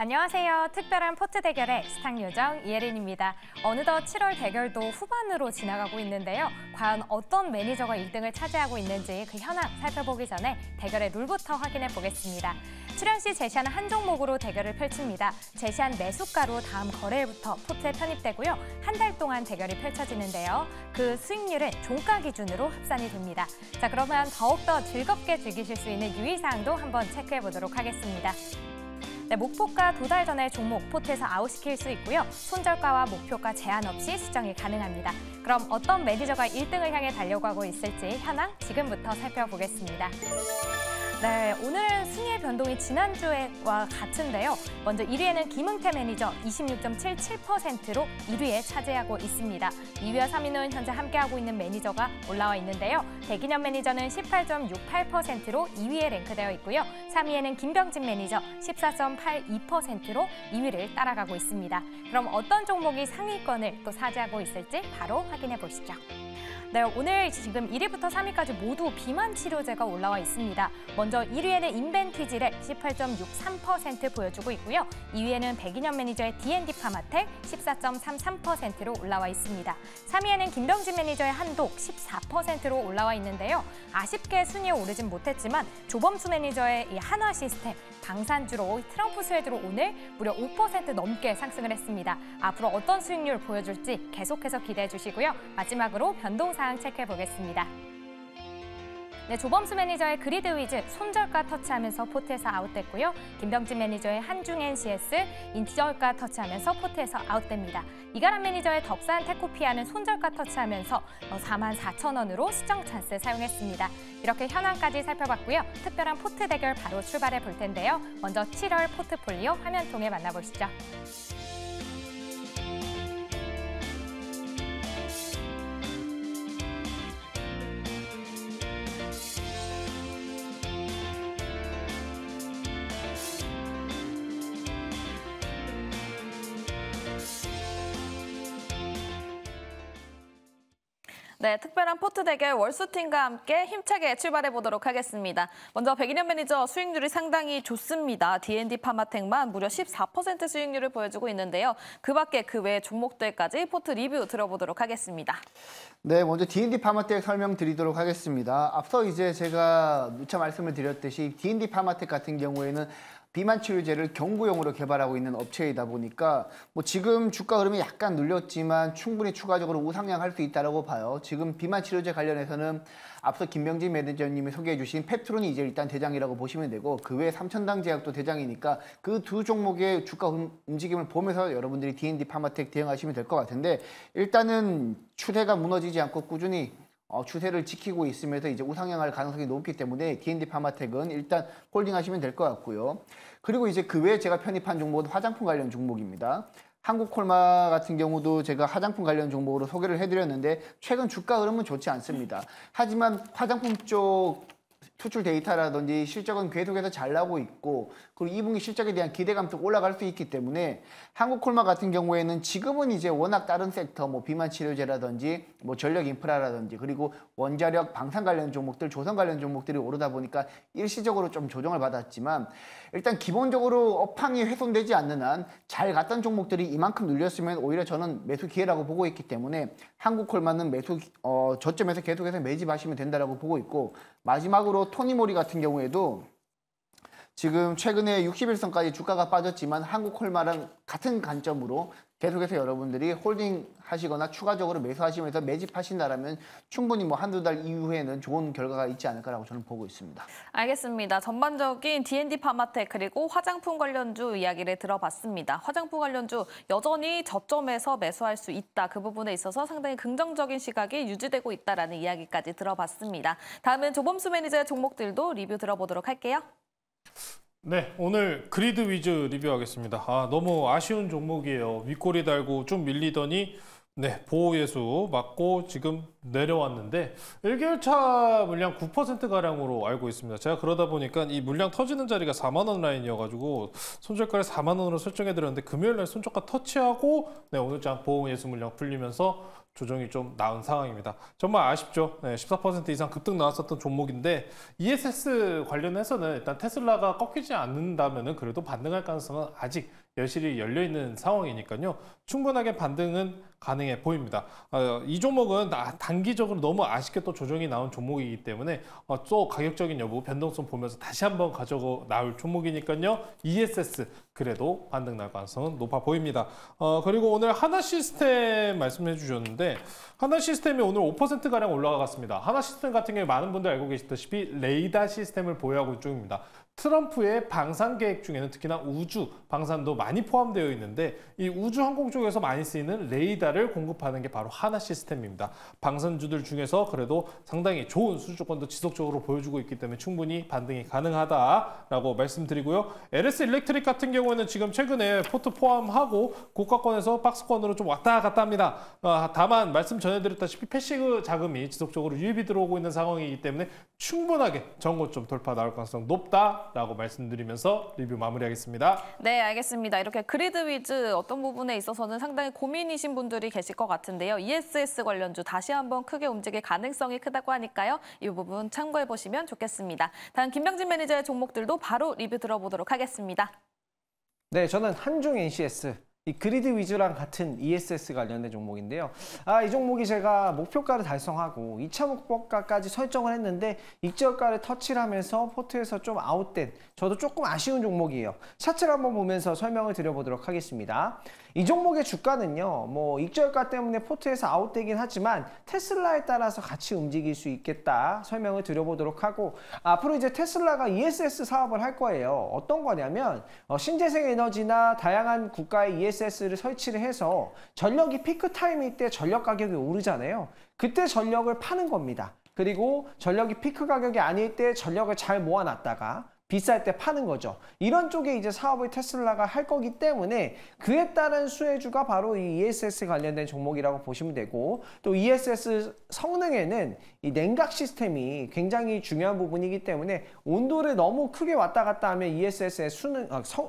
안녕하세요. 특별한 포트 대결의 스탁 요정 이혜린입니다. 어느덧 7월 대결도 후반으로 지나가고 있는데요. 과연 어떤 매니저가 1등을 차지하고 있는지 그 현황 살펴보기 전에 대결의 룰부터 확인해 보겠습니다. 출연 시 제시하는 한 종목으로 대결을 펼칩니다. 제시한 매수가로 다음 거래일부터 포트에 편입되고요. 한 달 동안 대결이 펼쳐지는데요. 그 수익률은 종가 기준으로 합산이 됩니다. 자, 그러면 더욱더 즐겁게 즐기실 수 있는 유의사항도 한번 체크해 보도록 하겠습니다. 네, 목표가 도달 전에 종목 포트에서 아웃시킬 수 있고요. 손절가와 목표가 제한 없이 수정이 가능합니다. 그럼 어떤 매니저가 1등을 향해 달려가고 있을지 현황 지금부터 살펴보겠습니다. 네, 오늘은 순위의 변동이 지난주와 같은데요. 먼저 1위에는 김응태 매니저 26.77%로 1위에 차지하고 있습니다. 2위와 3위는 현재 함께하고 있는 매니저가 올라와 있는데요. 백인현 매니저는 18.68%로 2위에 랭크되어 있고요. 3위에는 김병진 매니저 14.82%로 2위를 따라가고 있습니다. 그럼 어떤 종목이 상위권을 또 차지하고 있을지 바로 확인해 보시죠. 네, 오늘 지금 1위부터 3위까지 모두 비만 치료제가 올라와 있습니다. 먼저 1위에는 인벤티지를 18.63% 보여주고 있고요. 2위에는 백인현 매니저의 D&D 파마텍 14.33%로 올라와 있습니다. 3위에는 김병진 매니저의 한독 14%로 올라와 있는데요. 아쉽게 순위에 오르진 못했지만 조범수 매니저의 이 한화 시스템, 방산주로 트럼프 스웨드로 오늘 무려 5% 넘게 상승을 했습니다. 앞으로 어떤 수익률 보여줄지 계속해서 기대해 주시고요. 마지막으로 변동사항 체크해 보겠습니다. 네, 조범수 매니저의 그리드 위즈 손절가 터치하면서 포트에서 아웃됐고요. 김병진 매니저의 한중 NCS 인절가 터치하면서 포트에서 아웃됩니다. 이가람 매니저의 덕산 테코피아는 손절가 터치하면서 44,000원으로 수정 찬스 사용했습니다. 이렇게 현황까지 살펴봤고요. 특별한 포트 대결 바로 출발해 볼 텐데요. 먼저 7월 포트폴리오 화면 통해 만나보시죠. 네, 특별한 포트 대결 월수팀과 함께 힘차게 출발해 보도록 하겠습니다. 먼저 백인현 매니저 수익률이 상당히 좋습니다. D&D 파마텍만 무려 14% 수익률을 보여주고 있는데요. 그 밖에 그 외 종목들까지 포트 리뷰 들어보도록 하겠습니다. 네, 먼저 D&D 파마텍 설명드리도록 하겠습니다. 앞서 이제 제가 누차 말씀을 드렸듯이 D&D 파마텍 같은 경우에는 비만 치료제를 경구용으로 개발하고 있는 업체이다 보니까 뭐 지금 주가 흐름이 약간 눌렸지만 충분히 추가적으로 우상향 할 수 있다고 봐요. 지금 비만 치료제 관련해서는 앞서 김병진 매니저님이 소개해 주신 펩트론이 이제 일단 대장이라고 보시면 되고 그 외에 삼천당 제약도 대장이니까 그 두 종목의 주가 움직임을 보면서 여러분들이 D&D 파마텍 대응하시면 될 것 같은데, 일단은 추세가 무너지지 않고 꾸준히 추세를 지키고 있으면서 이제 우상향할 가능성이 높기 때문에 D&D 파마텍은 일단 홀딩하시면 될 것 같고요. 그리고 이제 그 외에 제가 편입한 종목은 화장품 관련 종목입니다. 한국콜마 같은 경우도 제가 화장품 관련 종목으로 소개를 해드렸는데 최근 주가 흐름은 좋지 않습니다. 하지만 화장품 쪽 수출 데이터라든지 실적은 계속해서 잘 나오고 있고, 그리고 2분기 실적에 대한 기대감도 올라갈 수 있기 때문에 한국콜마 같은 경우에는 지금은 이제 워낙 다른 섹터, 뭐 비만 치료제라든지 뭐 전력 인프라라든지 그리고 원자력 방산 관련 종목들, 조선 관련 종목들이 오르다 보니까 일시적으로 좀 조정을 받았지만 일단 기본적으로 업황이 훼손되지 않는 한 잘 갔던 종목들이 이만큼 눌렸으면 오히려 저는 매수 기회라고 보고 있기 때문에 한국콜마는 매수 저점에서 계속해서 매집하시면 된다라고 보고 있고, 마지막으로 토니모리 같은 경우에도 지금 최근에 60일선까지 주가가 빠졌지만 한국콜마랑 같은 관점으로 계속해서 여러분들이 홀딩 하시거나 추가적으로 매수하시면서 매집하신다라면 충분히 뭐 한두 달 이후에는 좋은 결과가 있지 않을까라고 저는 보고 있습니다. 알겠습니다. 전반적인 D&D 파마텍 그리고 화장품 관련주 이야기를 들어봤습니다. 화장품 관련주 여전히 저점에서 매수할 수 있다. 그 부분에 있어서 상당히 긍정적인 시각이 유지되고 있다라는 이야기까지 들어봤습니다. 다음은 조범수 매니저의 종목들도 리뷰 들어보도록 할게요. 네, 오늘 그리드 위즈 리뷰하겠습니다. 너무 아쉬운 종목이에요. 윗꼬리 달고 좀 밀리더니 네, 보호예수 맞고 지금 내려왔는데 1개월차 물량 9%가량으로 알고 있습니다. 제가 그러다 보니까 이 물량 터지는 자리가 4만 원 라인이어가지고 손절가를 4만 원으로 설정해드렸는데 금요일날 손저가 터치하고 네, 오늘장 보호예수 물량 풀리면서 조정이 좀 나은 상황입니다. 정말 아쉽죠. 네, 14% 이상 급등 나왔었던 종목인데 ESS 관련해서는 일단 테슬라가 꺾이지 않는다면은 그래도 반등할 가능성은 아직 여실히 열려 있는 상황이니까요. 충분하게 반등은 가능해 보입니다. 이 종목은 단기적으로 너무 아쉽게 또 조정이 나온 종목이기 때문에 또 가격적인 여부 변동성 보면서 다시 한번 가져고 나올 종목이니까요. ESS 그래도 반등 날 가능성은 높아 보입니다. 그리고 오늘 하나시스템 말씀해 주셨는데 하나시스템이 오늘 5%가량 올라갔습니다. 하나시스템 같은 경우에 많은 분들 알고 계시다시피 레이더 시스템을 보유하고 있는 쪽입니다. 트럼프의 방산 계획 중에는 특히나 우주 방산도 많이 포함되어 있는데 이 우주 항공 쪽에서 많이 쓰이는 레이더를 공급하는 게 바로 하나 시스템입니다. 방산주들 중에서 그래도 상당히 좋은 수주권도 지속적으로 보여주고 있기 때문에 충분히 반등이 가능하다라고 말씀드리고요. LS 일렉트릭 같은 경우에는 지금 최근에 포트 포함하고 고가권에서 박스권으로 좀 왔다 갔다 합니다. 다만 말씀 전해드렸다시피 패시브 자금이 지속적으로 유입이 들어오고 있는 상황이기 때문에 충분하게 전고점 돌파 나올 가능성 높다라고 말씀드리면서 리뷰 마무리하겠습니다. 네, 알겠습니다. 이렇게 그리드 위즈 어떤 부분에 있어서는 상당히 고민이신 분들이 계실 것 같은데요. ESS 관련주 다시 한번 크게 움직일 가능성이 크다고 하니까요. 이 부분 참고해 보시면 좋겠습니다. 다음 김병진 매니저의 종목들도 바로 리뷰 들어보도록 하겠습니다. 네, 저는 한중 NCS. 이 그리드 위주랑 같은 ESS 관련된 종목인데요. 이 종목이 제가 목표가를 달성하고 2차 목표가까지 설정을 했는데 익절가를 터치를 하면서 포트에서 좀 아웃된 저도 조금 아쉬운 종목이에요. 차트를 한번 보면서 설명을 드려보도록 하겠습니다. 이 종목의 주가는요, 뭐 익절가 때문에 포트에서 아웃되긴 하지만 테슬라에 따라서 같이 움직일 수 있겠다 설명을 드려보도록 하고, 앞으로 이제 테슬라가 ESS 사업을 할 거예요. 어떤 거냐면 신재생 에너지나 다양한 국가의 ESS를 설치를 해서 전력이 피크 타임일 때 전력 가격이 오르잖아요. 그때 전력을 파는 겁니다. 그리고 전력이 피크 가격이 아닐 때 전력을 잘 모아놨다가 비쌀 때 파는 거죠. 이런 쪽에 이제 사업을 테슬라가 할 거기 때문에 그에 따른 수혜주가 바로 이 ESS 관련된 종목이라고 보시면 되고, 또 ESS 성능에는 이 냉각 시스템이 굉장히 중요한 부분이기 때문에 온도를 너무 크게 왔다 갔다 하면 ESS의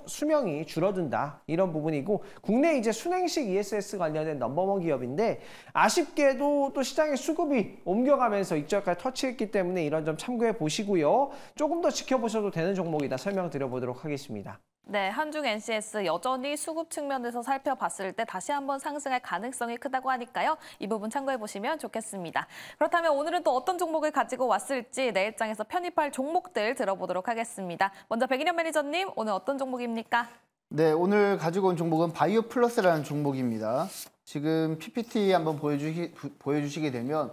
수명이 줄어든다, 이런 부분이고, 국내 이제 순행식 ESS 관련된 넘버원 기업인데 아쉽게도 또 시장의 수급이 옮겨가면서 익절가를 터치했기 때문에 이런 점 참고해 보시고요. 조금 더 지켜보셔도 되는 종목이다 설명드려보도록 하겠습니다. 네, 한중 NCS 여전히 수급 측면에서 살펴봤을 때 다시 한번 상승할 가능성이 크다고 하니까요. 이 부분 참고해 보시면 좋겠습니다. 그렇다면 오늘은 또 어떤 종목을 가지고 왔을지 내일장에서 편입할 종목들 들어보도록 하겠습니다. 먼저 백인현 매니저님, 오늘 어떤 종목입니까? 네, 오늘 가지고 온 종목은 바이오 플러스라는 종목입니다. 지금 PPT 한번 보여주시게 되면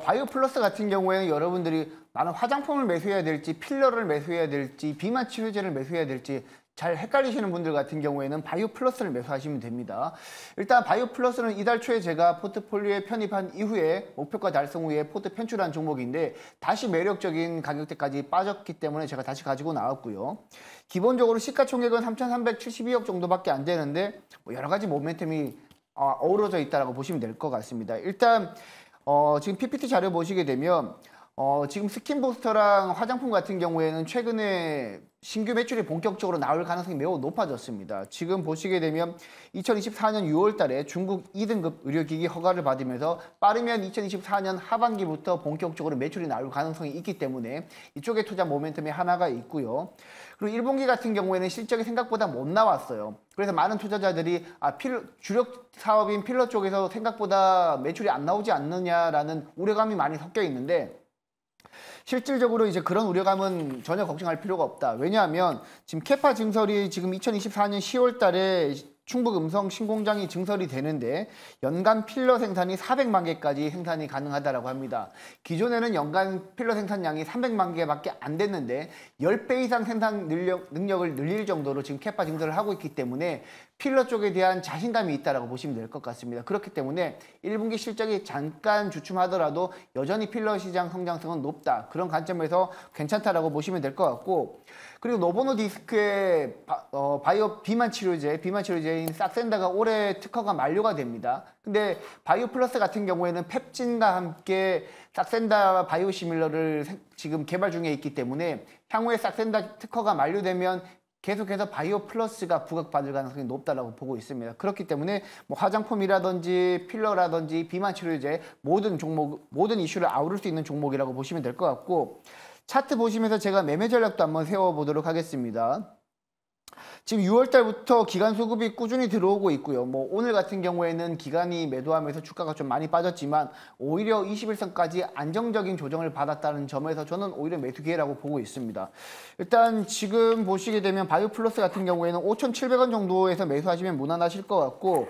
바이오 플러스 같은 경우에는 여러분들이 나는 화장품을 매수해야 될지 필러를 매수해야 될지 비만 치료제를 매수해야 될지 잘 헷갈리시는 분들 같은 경우에는 바이오 플러스를 매수하시면 됩니다. 일단 바이오 플러스는 이달 초에 제가 포트폴리오에 편입한 이후에 목표가 달성 후에 포트 편출한 종목인데 다시 매력적인 가격대까지 빠졌기 때문에 제가 다시 가지고 나왔고요. 기본적으로 시가총액은 3,372억 정도밖에 안 되는데 여러 가지 모멘텀이 어우러져 있다고 보시면 될 것 같습니다. 일단 지금 PPT 자료 보시게 되면 지금 스킨부스터랑 화장품 같은 경우에는 최근에 신규 매출이 본격적으로 나올 가능성이 매우 높아졌습니다. 지금 보시게 되면 2024년 6월 달에 중국 2등급 의료기기 허가를 받으면서 빠르면 2024년 하반기부터 본격적으로 매출이 나올 가능성이 있기 때문에 이쪽에 투자 모멘텀이 하나가 있고요. 그리고 1분기 같은 경우에는 실적이 생각보다 못 나왔어요. 그래서 많은 투자자들이 주력 사업인 필러 쪽에서 생각보다 매출이 안 나오지 않느냐라는 우려감이 많이 섞여 있는데, 실질적으로 이제 그런 우려감은 전혀 걱정할 필요가 없다. 왜냐하면 지금 캐파 증설이 지금 2024년 10월 달에 충북 음성 신공장이 증설이 되는데 연간 필러 생산이 400만 개까지 생산이 가능하다고 합니다. 기존에는 연간 필러 생산량이 300만 개밖에 안 됐는데 10배 이상 생산 능력을 늘릴 정도로 지금 캐파 증설을 하고 있기 때문에 필러 쪽에 대한 자신감이 있다고 보시면 될 것 같습니다. 그렇기 때문에 1분기 실적이 잠깐 주춤하더라도 여전히 필러 시장 성장성은 높다. 그런 관점에서 괜찮다라고 보시면 될 것 같고, 그리고 노보노디스크의 바이오 비만 치료제인 싹센다가 올해 특허가 만료가 됩니다. 근데 바이오 플러스 같은 경우에는 펩진과 함께 싹센다 바이오시밀러를 지금 개발 중에 있기 때문에 향후에 싹센다 특허가 만료되면 계속해서 바이오 플러스가 부각받을 가능성이 높다라고 보고 있습니다. 그렇기 때문에 뭐 화장품이라든지 필러라든지 비만 치료제 모든 종목, 모든 이슈를 아우를 수 있는 종목이라고 보시면 될 것 같고, 차트 보시면서 제가 매매 전략도 한번 세워보도록 하겠습니다. 지금 6월 달부터 기관 수급이 꾸준히 들어오고 있고요. 뭐 오늘 같은 경우에는 기관이 매도하면서 주가가 좀 많이 빠졌지만 오히려 21선까지 안정적인 조정을 받았다는 점에서 저는 오히려 매수 기회라고 보고 있습니다. 일단 지금 보시게 되면 바이오플러스 같은 경우에는 5,700원 정도에서 매수하시면 무난하실 것 같고,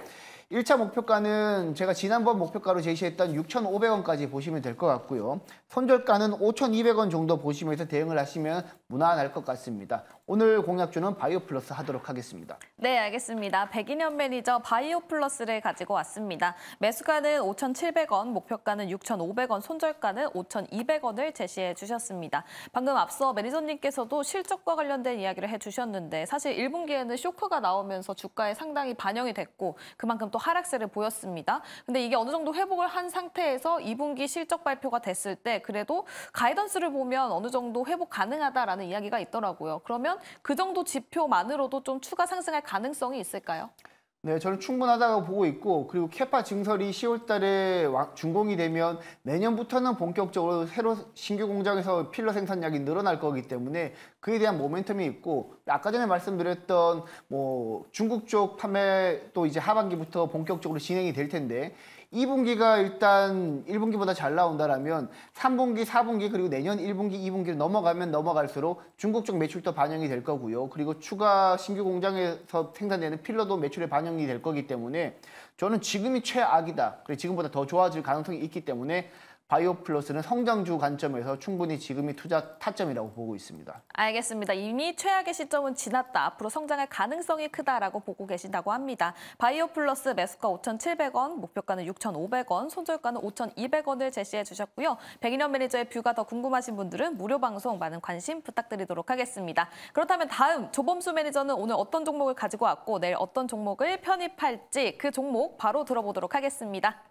1차 목표가는 제가 지난번 목표가로 제시했던 6,500원까지 보시면 될 것 같고요. 손절가는 5,200원 정도 보시면서 대응을 하시면 무난할 것 같습니다. 오늘 공략주는 바이오플러스 하도록 하겠습니다. 네, 알겠습니다. 백인현 매니저 바이오플러스를 가지고 왔습니다. 매수가는 5,700원, 목표가는 6,500원, 손절가는 5,200원을 제시해 주셨습니다. 방금 앞서 매니저님께서도 실적과 관련된 이야기를 해주셨는데, 사실 1분기에는 쇼크가 나오면서 주가에 상당히 반영이 됐고 그만큼 또 하락세를 보였습니다. 근데 이게 어느 정도 회복을 한 상태에서 2분기 실적 발표가 됐을 때 그래도 가이던스를 보면 어느 정도 회복 가능하다라는 이야기가 있더라고요. 그러면 그 정도 지표만으로도 좀 추가 상승할 가능성이 있을까요? 네, 저는 충분하다고 보고 있고, 그리고 캐파 증설이 10월 달에 준공이 되면 내년부터는 본격적으로 새로 신규 공장에서 필러 생산량이 늘어날 거기 때문에 그에 대한 모멘텀이 있고, 아까 전에 말씀드렸던 뭐 중국 쪽 판매도 이제 하반기부터 본격적으로 진행이 될 텐데, 2분기가 일단 1분기보다 잘 나온다라면 3분기, 4분기 그리고 내년 1분기, 2분기를 넘어가면 넘어갈수록 중국 쪽 매출도 반영이 될 거고요. 그리고 추가 신규 공장에서 생산되는 필러도 매출에 반영이 될 거기 때문에 저는 지금이 최악이다. 그리고 지금보다 더 좋아질 가능성이 있기 때문에 바이오플러스는 성장주 관점에서 충분히 지금이 투자 타점이라고 보고 있습니다. 알겠습니다. 이미 최악의 시점은 지났다. 앞으로 성장할 가능성이 크다라고 보고 계신다고 합니다. 바이오플러스 매수가 5,700원, 목표가는 6,500원, 손절가는 5,200원을 제시해 주셨고요. 백인현 매니저의 뷰가 더 궁금하신 분들은 무료 방송 많은 관심 부탁드리도록 하겠습니다. 그렇다면 다음 조범수 매니저는 오늘 어떤 종목을 가지고 왔고 내일 어떤 종목을 편입할지 그 종목 바로 들어보도록 하겠습니다.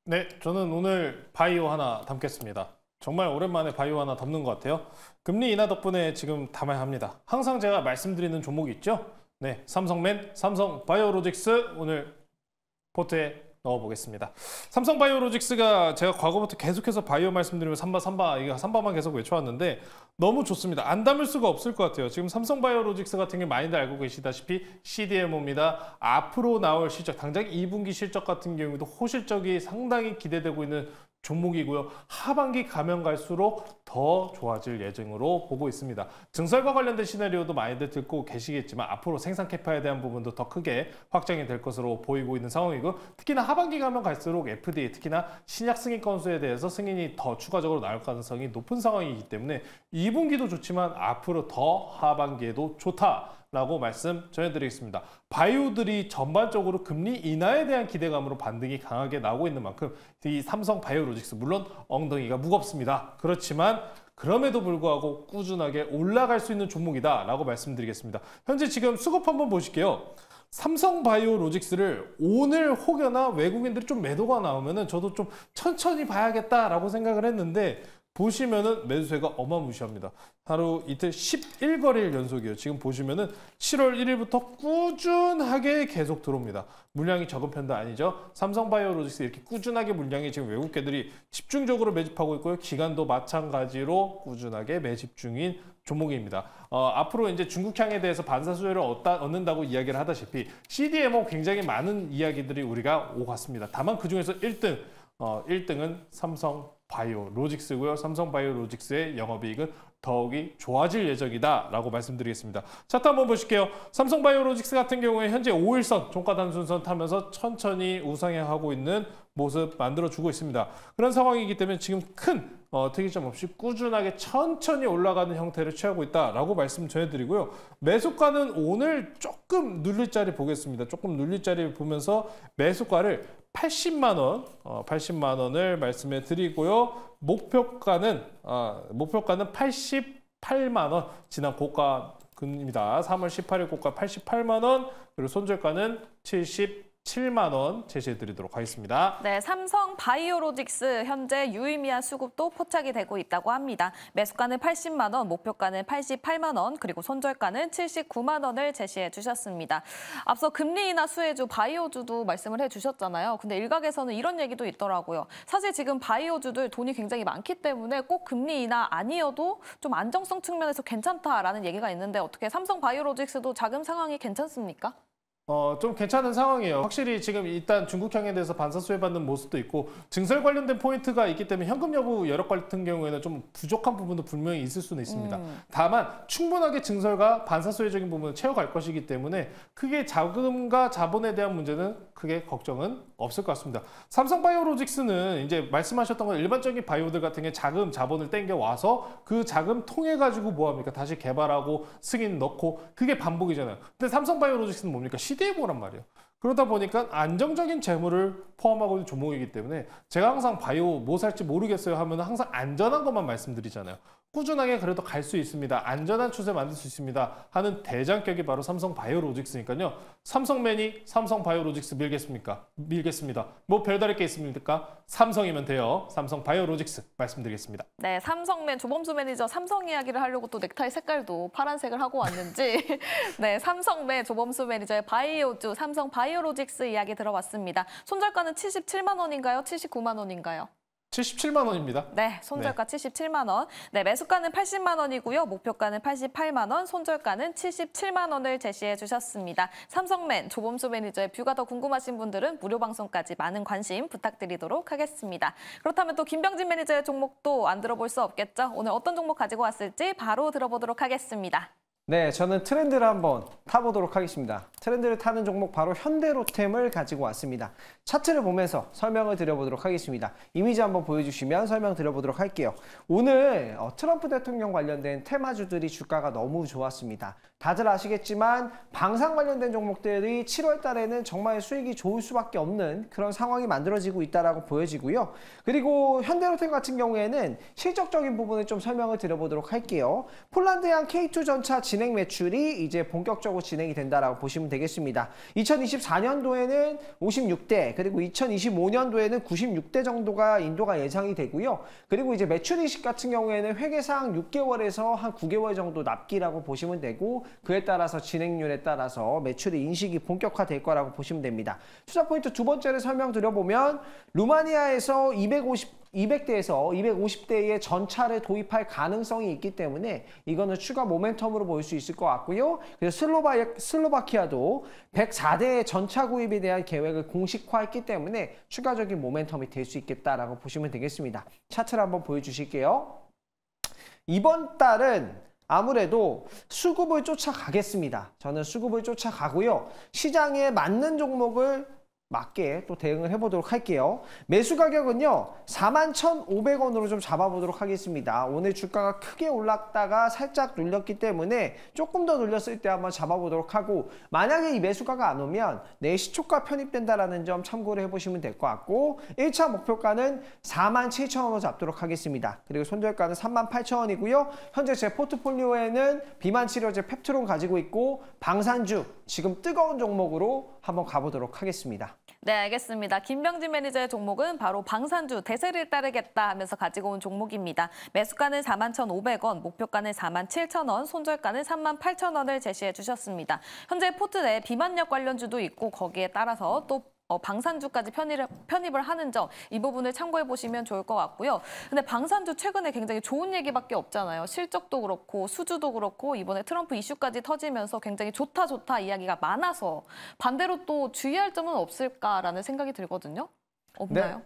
네, 저는 오늘 바이오 하나 담겠습니다. 정말 오랜만에 바이오 하나 담는 것 같아요. 금리 인하 덕분에 지금 담아야 합니다. 항상 제가 말씀드리는 종목이 있죠. 네, 삼성맨, 삼성바이오로직스 오늘 포트에 넣어보겠습니다. 삼성바이오로직스가 제가 과거부터 계속해서 바이오 말씀드리면 삼바 이거 삼바만 계속 외쳐왔는데 너무 좋습니다. 안 담을 수가 없을 것 같아요. 지금 삼성바이오로직스 같은 게 많이들 알고 계시다시피 CDMO입니다. 앞으로 나올 실적, 당장 2분기 실적 같은 경우도 호실적이 상당히 기대되고 있는 종목이고요. 하반기 가면 갈수록 더 좋아질 예정으로 보고 있습니다. 증설과 관련된 시나리오도 많이들 듣고 계시겠지만 앞으로 생산 캐파에 대한 부분도 더 크게 확장이 될 것으로 보이고 있는 상황이고, 특히나 하반기 가면 갈수록 FDA, 특히나 신약 승인 건수에 대해서 승인이 더 추가적으로 나올 가능성이 높은 상황이기 때문에 2분기도 좋지만 앞으로 더 하반기에도 좋다라고 말씀 전해드리겠습니다. 바이오들이 전반적으로 금리 인하에 대한 기대감으로 반등이 강하게 나오고 있는 만큼 이 삼성 바이오로직스 물론 엉덩이가 무겁습니다. 그렇지만 그럼에도 불구하고 꾸준하게 올라갈 수 있는 종목이다 라고 말씀드리겠습니다. 현재 지금 수급 한번 보실게요. 삼성바이오로직스를 오늘 혹여나 외국인들이 좀 매도가 나오면은 저도 좀 천천히 봐야겠다라고 생각을 했는데 보시면은 매수세가 어마무시합니다. 하루 이틀 11거래일 연속이에요. 지금 보시면은 7월 1일부터 꾸준하게 계속 들어옵니다. 물량이 적은 편도 아니죠. 삼성바이오로직스 이렇게 꾸준하게 물량이 지금 외국계들이 집중적으로 매집하고 있고요. 기간도 마찬가지로 꾸준하게 매집 중인 종목입니다. 앞으로 이제 중국향에 대해서 반사수혜를 얻는다고 이야기를 하다시피 CDMO 굉장히 많은 이야기들이 우리가 오갔습니다. 다만 그중에서 1등은 삼성바이오로직스고요. 삼성바이오로직스의 영업이익은 더욱이 좋아질 예정이다 라고 말씀드리겠습니다. 차트 한번 보실게요. 삼성바이오로직스 같은 경우에 현재 5일선 종가 단순선 타면서 천천히 우상향하고 있는 모습 만들어주고 있습니다. 그런 상황이기 때문에 지금 큰 특이점 없이 꾸준하게 천천히 올라가는 형태를 취하고 있다라고 말씀 전해드리고요. 매수가는 오늘 조금 눌릴 자리 보겠습니다. 조금 눌릴 자리 보면서 매수가를 80만 원, 80만 원을 말씀해 드리고요. 목표가는 88만 원, 지난 고가입니다. 3월 18일 고가 88만 원, 그리고 손절가는 70 77만 원 제시해드리도록 하겠습니다. 네, 삼성 바이오로직스 현재 유의미한 수급도 포착이 되고 있다고 합니다. 매수가는 80만 원, 목표가는 88만 원, 그리고 손절가는 79만 원을 제시해 주셨습니다. 앞서 금리 인하 수혜주 바이오주도 말씀을 해주셨잖아요. 근데 일각에서는 이런 얘기도 있더라고요. 사실 지금 바이오주들 돈이 굉장히 많기 때문에 꼭 금리 인하 아니어도 좀 안정성 측면에서 괜찮다라는 얘기가 있는데 어떻게 삼성 바이오로직스도 자금 상황이 괜찮습니까? 좀 괜찮은 상황이에요. 확실히 지금 일단 중국향에 대해서 반사 수혜받는 모습도 있고 증설 관련된 포인트가 있기 때문에 현금 여부 여력 같은 경우에는 좀 부족한 부분도 분명히 있을 수는 있습니다. 다만 충분하게 증설과 반사 수혜적인 부분을 채워갈 것이기 때문에 크게 자금과 자본에 대한 문제는 크게 걱정은 없을 것 같습니다. 삼성바이오로직스는 이제 말씀하셨던 건 일반적인 바이오들 같은 게 자금, 자본을 땡겨 와서 그 자금 통해 가지고 뭐 합니까? 다시 개발하고 승인 넣고 그게 반복이잖아요. 근데 삼성바이오로직스는 뭡니까? CDMO란 말이에요. 그러다 보니까 안정적인 재물을 포함하고 있는 종목이기 때문에 제가 항상 바이오 뭐 살지 모르겠어요 하면 항상 안전한 것만 말씀드리잖아요. 꾸준하게 그래도 갈 수 있습니다. 안전한 추세 만들 수 있습니다. 하는 대장격이 바로 삼성 바이오로직스니까요. 삼성맨이 삼성 바이오로직스 밀겠습니까? 밀겠습니다. 뭐 별다를 게 있습니까? 삼성이면 돼요. 삼성 바이오로직스 말씀드리겠습니다. 네, 삼성맨 조범수 매니저 삼성 이야기를 하려고 또 넥타이 색깔도 파란색을 하고 왔는지 네, 삼성맨 조범수 매니저의 바이오주 삼성 바이오로직스 이야기 들어봤습니다. 손절가는 77만 원인가요? 79만 원인가요? 77만 원입니다. 네, 손절가 77만 원. 네, 매수가는 80만 원이고요. 목표가는 88만 원, 손절가는 77만 원을 제시해 주셨습니다. 삼성맨 조범수 매니저의 뷰가 더 궁금하신 분들은 무료 방송까지 많은 관심 부탁드리도록 하겠습니다. 그렇다면 또 김병진 매니저의 종목도 안 들어볼 수 없겠죠? 오늘 어떤 종목 가지고 왔을지 바로 들어보도록 하겠습니다. 네, 저는 트렌드를 한번 타보도록 하겠습니다. 트렌드를 타는 종목 바로 현대로템을 가지고 왔습니다. 차트를 보면서 설명을 드려보도록 하겠습니다. 이미지 한번 보여주시면 설명 드려보도록 할게요. 오늘 트럼프 대통령 관련된 테마주들이 주가가 너무 좋았습니다. 다들 아시겠지만 방산 관련된 종목들이 7월 달에는 정말 수익이 좋을 수밖에 없는 그런 상황이 만들어지고 있다라고 보여지고요. 그리고 현대로템 같은 경우에는 실적적인 부분을 좀 설명을 드려보도록 할게요. 폴란드양 K2 전차 진행 매출이 이제 본격적으로 진행이 된다라고 보시면 되겠습니다. 2024년도에는 56대, 그리고 2025년도에는 96대 정도가 인도가 예상이 되고요. 그리고 이제 매출 인식 같은 경우에는 회계상 6개월에서 한 9개월 정도 납기라고 보시면 되고, 그에 따라서 진행률에 따라서 매출의 인식이 본격화될 거라고 보시면 됩니다. 투자 포인트 두 번째를 설명드려보면 루마니아에서 200대에서 250대의 전차를 도입할 가능성이 있기 때문에 이거는 추가 모멘텀으로 보일 수 있을 것 같고요. 그래서 슬로바키아도 104대의 전차 구입에 대한 계획을 공식화했기 때문에 추가적인 모멘텀이 될 수 있겠다라고 보시면 되겠습니다. 차트를 한번 보여주실게요. 이번 달은 아무래도 수급을 쫓아가겠습니다. 저는 수급을 쫓아가고요. 시장에 맞는 종목을 맞게 또 대응을 해보도록 할게요. 매수 가격은요 41,500원으로 좀 잡아보도록 하겠습니다. 오늘 주가가 크게 올랐다가 살짝 눌렸기 때문에 조금 더 눌렸을 때 한번 잡아보도록 하고, 만약에 이 매수가가 안 오면 내 시초가 편입된다라는 점 참고를 해보시면 될 것 같고, 1차 목표가는 47,000원으로 잡도록 하겠습니다. 그리고 손절가는 38,000원이고요. 현재 제 포트폴리오에는 비만 치료제 펩트론 가지고 있고, 방산주 지금 뜨거운 종목으로 한번 가보도록 하겠습니다. 네, 알겠습니다. 김병진 매니저의 종목은 바로 방산주 대세를 따르겠다 하면서 가지고 온 종목입니다. 매수가는 41,500원, 목표가는 47,000원, 손절가는 38,000원을 제시해 주셨습니다. 현재 포트 내 비만약 관련주도 있고 거기에 따라서 또 방산주까지 편입을 하는 점, 이 부분을 참고해 보시면 좋을 것 같고요. 근데 방산주 최근에 굉장히 좋은 얘기밖에 없잖아요. 실적도 그렇고 수주도 그렇고 이번에 트럼프 이슈까지 터지면서 굉장히 좋다 이야기가 많아서 반대로 또 주의할 점은 없을까라는 생각이 들거든요. 없나요? 네.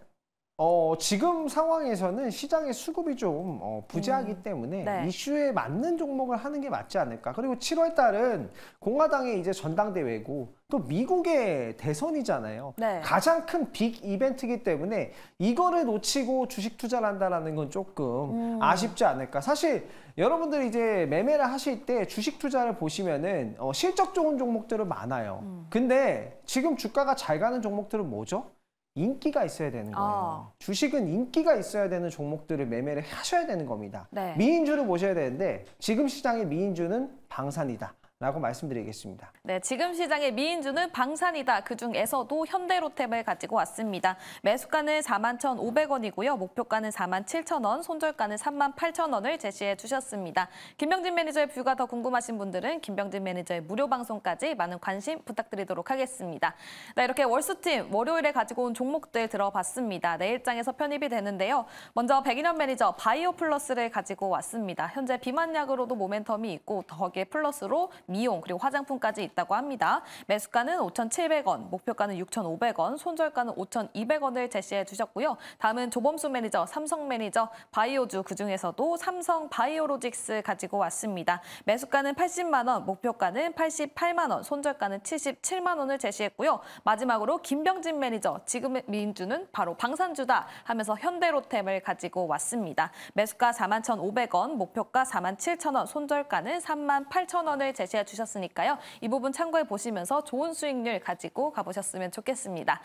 지금 상황에서는 시장의 수급이 좀 부재하기 때문에 네. 이슈에 맞는 종목을 하는 게 맞지 않을까. 그리고 7월 달은 공화당의 이제 전당대회고 또 미국의 대선이잖아요. 네. 가장 큰 빅 이벤트이기 때문에 이거를 놓치고 주식 투자를 한다는 건 조금 아쉽지 않을까. 사실 여러분들이 이제 매매를 하실 때 주식 투자를 보시면은 실적 좋은 종목들은 많아요. 근데 지금 주가가 잘 가는 종목들은 뭐죠? 인기가 있어야 되는 거예요. 주식은 인기가 있어야 되는 종목들을 매매를 하셔야 되는 겁니다. 네. 미인주를 보셔야 되는데 지금 시장의 미인주는 방산이다. 라고 말씀드리겠습니다. 네, 지금 시장의 미인주는 방산이다. 그중에서도 현대로템을 가지고 왔습니다. 매수가는 41,500원이고요. 목표가는 47,000원, 손절가는 38,000원을 제시해 주셨습니다. 김병진 매니저의 뷰가 더 궁금하신 분들은 김병진 매니저의 무료 방송까지 많은 관심 부탁드리도록 하겠습니다. 네, 이렇게 월수팀 월요일에 가지고 온 종목들 들어봤습니다. 내일장에서 편입이 되는데요. 먼저 백인현 매니저 바이오 플러스를 가지고 왔습니다. 현재 비만약으로도 모멘텀이 있고 거기에 플러스로 미용 그리고 화장품까지 있다고 합니다. 매수가는 5,700원, 목표가는 6,500원, 손절가는 5,200원을 제시해 주셨고요. 다음은 조범수 매니저, 삼성 매니저, 바이오주 그중에서도 삼성 바이오로직스 가지고 왔습니다. 매수가는 80만 원, 목표가는 88만 원, 손절가는 77만 원을 제시했고요. 마지막으로 김병진 매니저, 지금 민주는 바로 방산주다 하면서 현대로템을 가지고 왔습니다. 매수가 41,500원, 목표가 47,000원, 손절가는 38,000원을 제시해 주셨으니까요. 이 부분 참고해 보시면서 좋은 수익률 가지고 가보셨으면 좋겠습니다.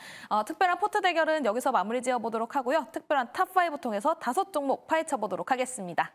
특별한 포트 대결은 여기서 마무리 지어보도록 하고요. 특별한 탑5 통해서 5종목 파헤쳐 보도록 하겠습니다.